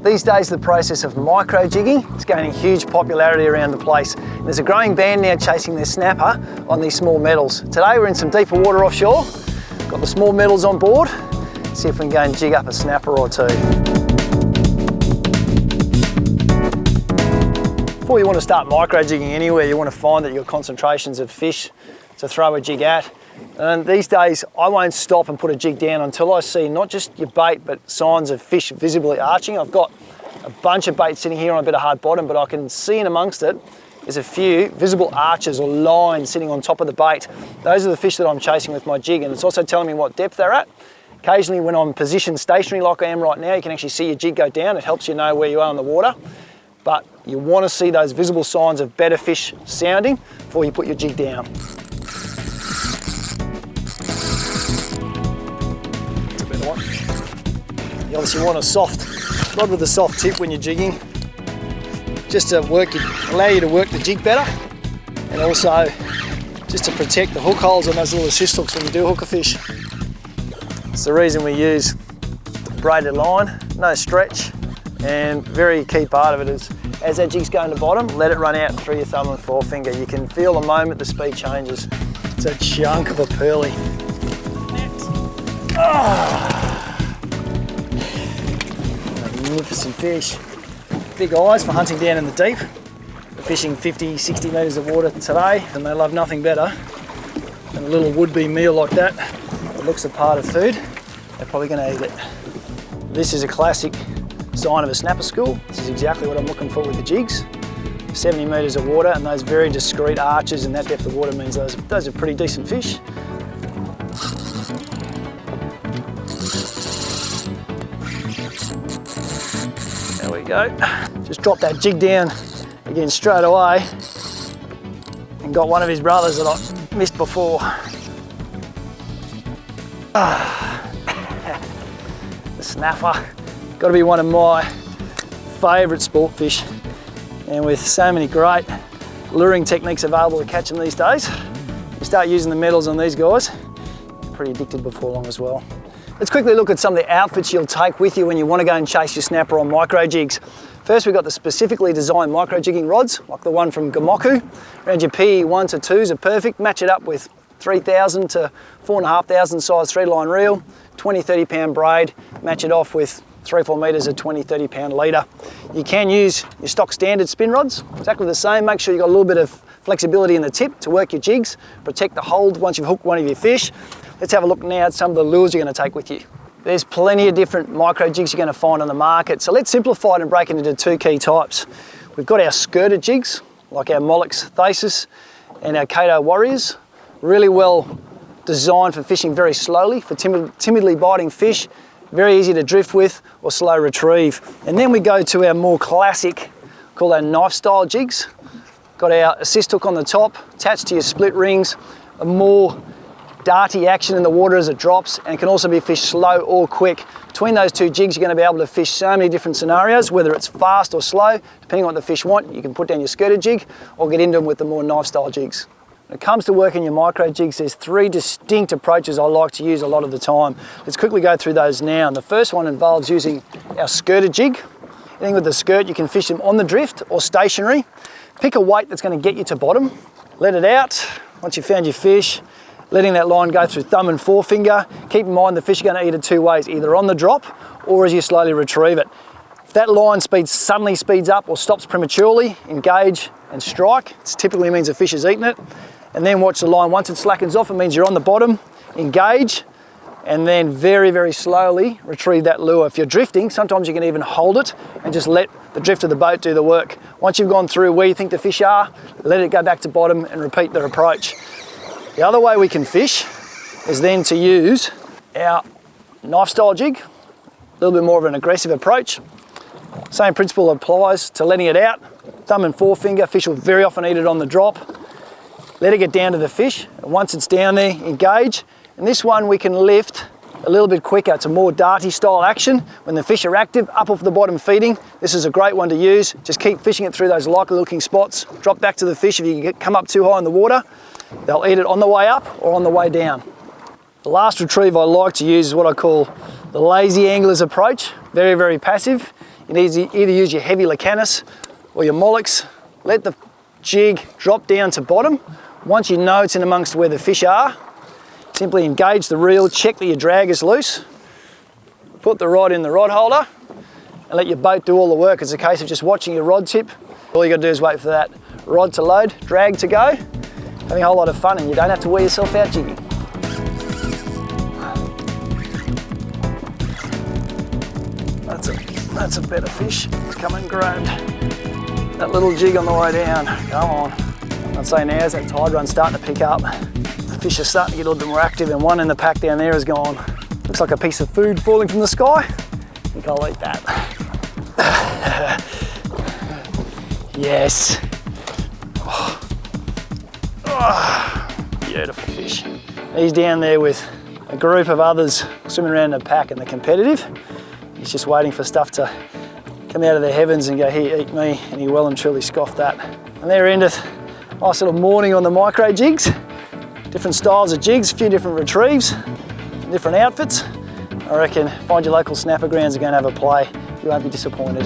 These days the process of micro jigging is gaining huge popularity around the place. And there's a growing band now chasing their snapper on these small metals. Today we're in some deeper water offshore, got the small metals on board, see if we can go and jig up a snapper or two. Before you want to start micro jigging anywhere, you want to find that your concentrations of fish to throw a jig at. And these days, I won't stop and put a jig down until I see not just your bait, but signs of fish visibly arching. I've got a bunch of bait sitting here on a bit of hard bottom, but I can see in amongst it is a few visible arches or lines sitting on top of the bait. Those are the fish that I'm chasing with my jig, and it's also telling me what depth they're at. Occasionally when I'm positioned stationary like I am right now, you can actually see your jig go down. It helps you know where you are in the water. But you want to see those visible signs of better fish sounding before you put your jig down. You obviously want a soft rod with a soft tip when you're jigging, just to allow you to work the jig better, and also just to protect the hook holes on those little assist hooks when you do hook a fish. It's the reason we use braided line, no stretch, and very key part of it is as that jig's going to bottom, let it run out through your thumb and forefinger. You can feel the moment the speed changes. It's a chunk of a pearly. Magnificent fish. Big eyes for hunting down in the deep. We're fishing 50, 60 metres of water today, and they love nothing better than a little would-be meal like that. It looks a part of food, they're probably going to eat it. This is a classic sign of a snapper school. This is exactly what I'm looking for with the jigs. 70 metres of water, and those very discreet arches in that depth of water means those are pretty decent fish. There we go. Just dropped that jig down again straight away and got one of his brothers that I missed before. The snapper, got to be one of my favourite sport fish, and with so many great luring techniques available to catch them these days, you start using the metals on these guys, you're pretty addicted before long as well. Let's quickly look at some of the outfits you'll take with you when you want to go and chase your snapper on micro jigs. First, we've got the specifically designed micro jigging rods, like the one from Gamoku. Around your PE 1s to 2s are perfect. Match it up with 3,000 to 4,500 size 3-line reel, 20-30 pound braid. Match it off with 3-4 metres of 20-30 pound leader. You can use your stock standard spin rods, exactly the same. Make sure you've got a little bit of flexibility in the tip to work your jigs, protect the hold once you've hooked one of your fish. Let's have a look now at some of the lures you're going to take with you. There's plenty of different micro jigs you're going to find on the market, so let's simplify it and break it into two key types. We've got our skirted jigs, like our Molex Thesis and our Kato Warriors, really well designed for fishing very slowly, for timidly biting fish, very easy to drift with or slow retrieve. And then we go to our more classic, called our knife style jigs. Got our assist hook on the top, attached to your split rings, a more darty action in the water as it drops, and can also be fished slow or quick. Between those two jigs, you're going to be able to fish so many different scenarios, whether it's fast or slow, depending on what the fish want. You can put down your skirted jig or get into them with the more knife style jigs. When it comes to working your micro jigs, there's three distinct approaches I like to use a lot of the time. Let's quickly go through those now. And the first one involves using our skirted jig. Anything with the skirt, you can fish them on the drift or stationary. Pick a weight that's going to get you to bottom. Let it out. Once you've found your fish, letting that line go through thumb and forefinger. Keep in mind the fish are going to eat it two ways, either on the drop or as you slowly retrieve it. If that line suddenly speeds up or stops prematurely, engage and strike. It typically means the fish has eaten it. And then watch the line. Once it slackens off, it means you're on the bottom, engage, and then very, very slowly retrieve that lure. If you're drifting, sometimes you can even hold it and just let the drift of the boat do the work. Once you've gone through where you think the fish are, let it go back to bottom and repeat the approach. The other way we can fish is then to use our knife style jig, a little bit more of an aggressive approach. Same principle applies to letting it out. Thumb and forefinger, fish will very often eat it on the drop. Let it get down to the fish, and once it's down there, engage. And this one we can lift a little bit quicker. It's a more darty style action. When the fish are active, up off the bottom feeding, this is a great one to use. Just keep fishing it through those likely looking spots. Drop back to the fish if you come up too high in the water. They'll eat it on the way up or on the way down. The last retrieve I like to use is what I call the lazy angler's approach. Very, very passive. You need to either use your heavy Lacanis or your Mollix. Let the jig drop down to bottom. Once you know it's in amongst where the fish are, simply engage the reel, check that your drag is loose, put the rod in the rod holder, and let your boat do all the work. It's a case of just watching your rod tip. All you got to do is wait for that rod to load, drag to go, having a whole lot of fun, and you don't have to wear yourself out jigging. That's a better fish. It's come and grabbed that little jig on the way down. Come on. I'd say now as that tide run's starting to pick up, the fish are starting to get a little bit more active, and one in the pack down there is gone. Looks like a piece of food falling from the sky. I think I'll eat that. Yes. Beautiful fish. He's down there with a group of others swimming around in a pack, and they're competitive. He's just waiting for stuff to come out of their heavens and go, here, eat me, and he well and truly scoffed that. And there endeth a nice little morning on the micro jigs. Different styles of jigs, a few different retrieves, different outfits. I reckon find your local snapper grounds and go and have a play. You won't be disappointed.